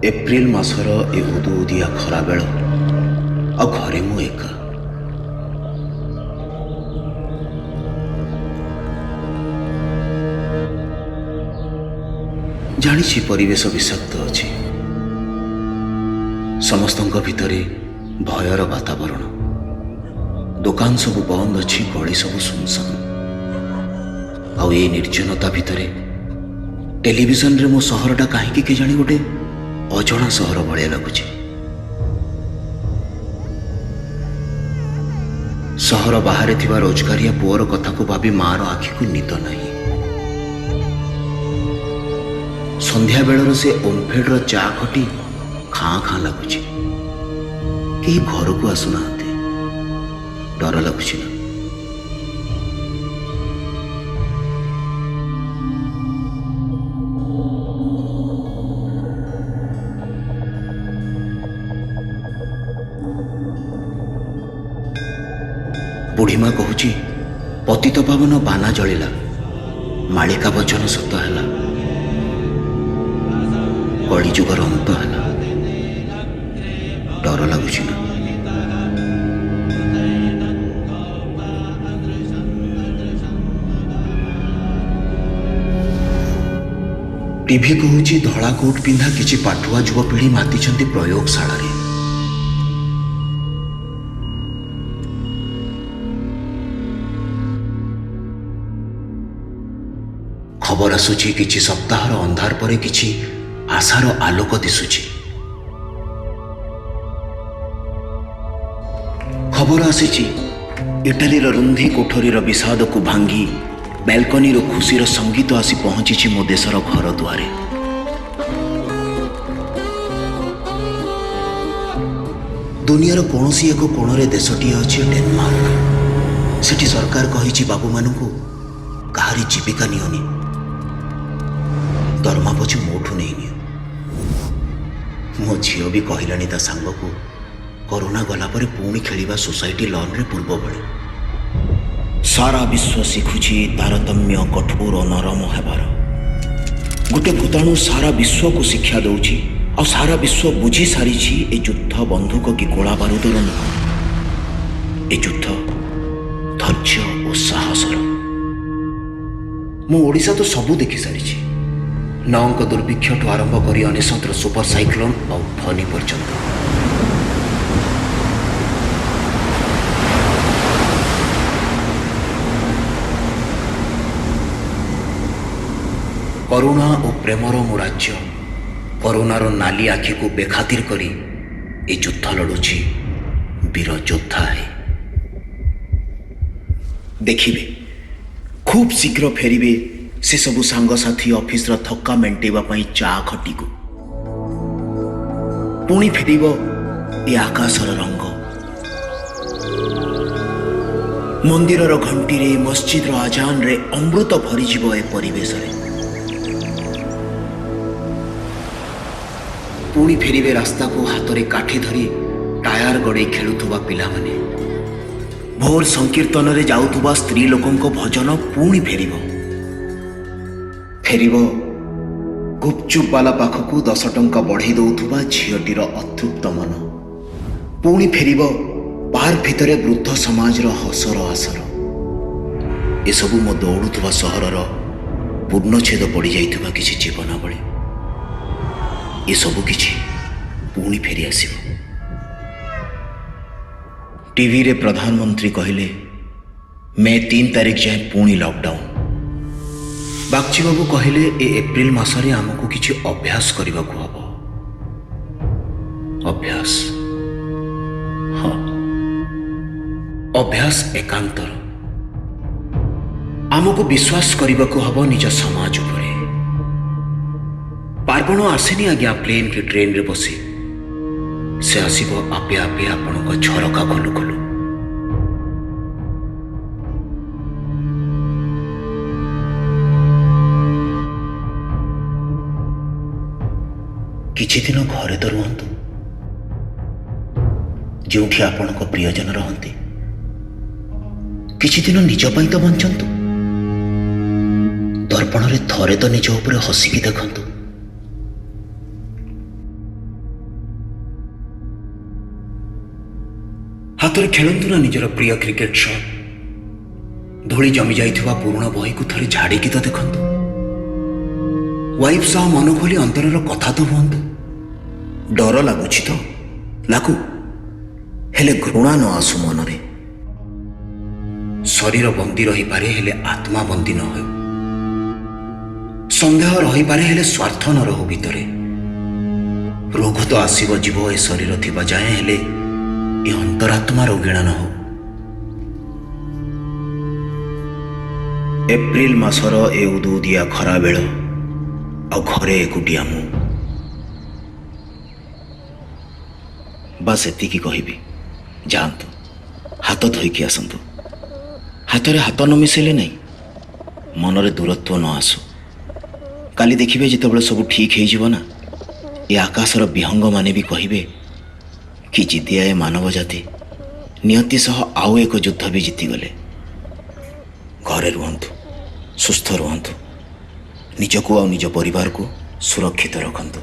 April मासर ए उदुउदिया खरा bell आ घरे मु एका। जानी परिवेश विषाक्त अच्छी समस्त भितरे भयर वातावरण। दुकान सब बंद अच्छी, गली सब सुनसान। आउ ए निर्जनता भितरे टेलीविजन रे मो सहरटा कहीं के जानी गोटे अजणा सहर भाया लगुच। सहर बाहर थिबा रोजगारिया पुअर कथा को भाभी मार आखि को निद नहीं। संध्या बेलर से ओमफेड चा खटी खाँ खाँ लगुच। कहीं घर को आसुना, डर लगुच ना। बुढ़ीमा कहूची पतित पावन बाना जलिला, मालिका वचन सत है, कली जुगर अंत है। डर लगुच ना। टीवी कहूची धड़ा कोट पिंधा किछि पाठुआ युवपीढ़ी मातिछंती प्रयोगशाला रे। खबर आसुची किछि सप्ताहर अंधार परे किछि आशार आलोक दिसुची। खबर आसीची इटालीर रुंधी कोठरीर विषाद को भांगी बालकनी रो खुशीर संगीत आसी पहुंची मो देशर घर दुआरे। दुनियार कौनसी एक कोणरे देशटी अछि डेनमार्क। सेठी सरकार कहिछि बाबू मानू कहारी जीविका नियोनी, दरमा पछे मोठू नहीं नियो। मो झील भी कहलानी ता सांग को कोरोना गला परे पुणी खेलिबा सोसाइटी लॉन रे पूर्व भली। सारा विश्व शिखुछि तारतम्य कठोर नरम हेबार। गोटे भूताणु सारा विश्व को शिक्षा दौछि और सारा विश्व बुझी सारिछि ए युद्ध बंधुक कि गोला बारूदर नुह। ए युद्ध धैर्य और साहसर। मु ओडिशा तो सबू देखि सारिछि। नौंक दुर्भिक्ष ठू आरंभ कर अनेशतर सुपर साइक्लोन और फनी पर्यंत। करुणा और प्रेमर मो राज्य करुणार नाली आखि को बेखातिर करी ए युद्ध लड़ुची वीर योद्धा है। देखिए खूब शीघ्र फेरिबे से सबु सांगसाथी ऑफिस थक्का मेंटेवा पाई चा खटी को। पुणी फेरिब ए आकाशर रंग। मंदिरर घंटी रे मस्जिद आजान रे अमृत भरीजिब ए परिवेश रे। पुणी फेरिबे रास्ता को हाथ रे काठी धरी टायर गड़े खेलुथुबा पिला माने। भोर संकीर्तन रे जाउथुबा स्त्री लोकंक भजन पुणी फेरिब। फेरिब गुपचुप वाला पाखकू 10 टंका बढ़ई दौथुबा झीटीर अतृप्त मन। पुणी फेरिब पार्क भितरे वृद्ध समाज हसर आसर। एसबू मो दौड़ुवा सहरर पूर्णछेद पड़ जाइथुबा किछि जीवनावली। ये सबु किछि पुणी फेरी आसिब। टीवी रे प्रधानमंत्री कहले मे 3 तारिख जाए पुणी लॉकडाउन। बागची बाबू कहले ए एप्रिल मासरे आमको किछि अभ्यास करने को हबो। अभ्यास, हाँ अभ्यास एकांतर। आमको विश्वास करने को हबो निज समाज उपरे। पार्वण आसेनी आज्ञा प्लेन की ट्रेन रे बसी। से आसीबो आपे आपे आपणक झरका खोलु खोलु। किछि दिन घरे तो रुहतु, जोठी आपणक प्रियजन रहंती। किछि दिन निज पई तो बंचंतु। दर्पण रे थरे तो निज उपरे हसिकी देखंतु। ଥରେ ଖେଳନ୍ତୁ ନା ନିଜର ପ୍ରିୟ କ୍ରିକେଟ ସଟ୍। ଧୂଳି ଜମି ଯାଇଥିବା ପୁରୁଣା ବହିକୁ ଥରେ ଝାଡ଼ିକି ତ ଦେଖନ୍ତୁ। ୱାଇଫ୍ ସହ ମନ ଖୋଲି ଅନ୍ତରର କଥା ତ ହୁଅନ୍ତୁ। ଡର ଲାଗୁଛି ତ ଲାଗୁ, ହେଲେ ଘୃଣା ନ ଆସୁ ମନରେ। ଶରୀର ବନ୍ଦୀ ରହିପାରେ ହେଲେ ଆତ୍ମା ବନ୍ଦୀ ନ ହେଉ। ସନ୍ଦେହ ରହିପାରେ ହେଲେ ସ୍ୱାର୍ଥ ନ ରହୁ ଭିତରେ। ରୋଗ ତ ଆସିବ ଯିବ ଏ ଶରୀର ଥିବା ଯାଏଁ, ହେଲେ ଏ ଅନ୍ତରାତ୍ମା ରୋଗିଣା ନ ହଉ। ଏପ୍ରିଲ ମାସର ଏ ଉଦୁଉଦିଆ ଖରା ବେଳ, ଆଉ ଘରେ ଏକୁଟିଆ ମୁଁ। ବାସ୍ ଏତିକି କହିବି, ଯାଆନ୍ତୁ ହାତ ଧୋଇକି ଆସନ୍ତୁ। ହାତରେ ହାତ ନ ମିଶେଇଲେ ନାହିଁ, ମନରେ ଦୂରତ୍ୱ ନ ଆସୁ। କାଲି ଦେଖିବେ ଯେତେବେଳେ ସବୁ ଠିକ୍ ହେଇଯିବ ନା, ଏ ଆକାଶର ବିହଙ୍ଗମାନେ ବି କହିବେ କି ଜିଦିଆ ଏ ମାନବ ଜାତି, ନିୟତି ସହ ଆଉ ଏକ ଯୁଦ୍ଧ ବି ଜିତିଗଲେ। ଘରେ ରୁହନ୍ତୁ, ସୁସ୍ଥ ରୁହନ୍ତୁ, ନିଜକୁ ଆଉ ନିଜ ପରିବାରକୁ ସୁରକ୍ଷିତ ରଖନ୍ତୁ।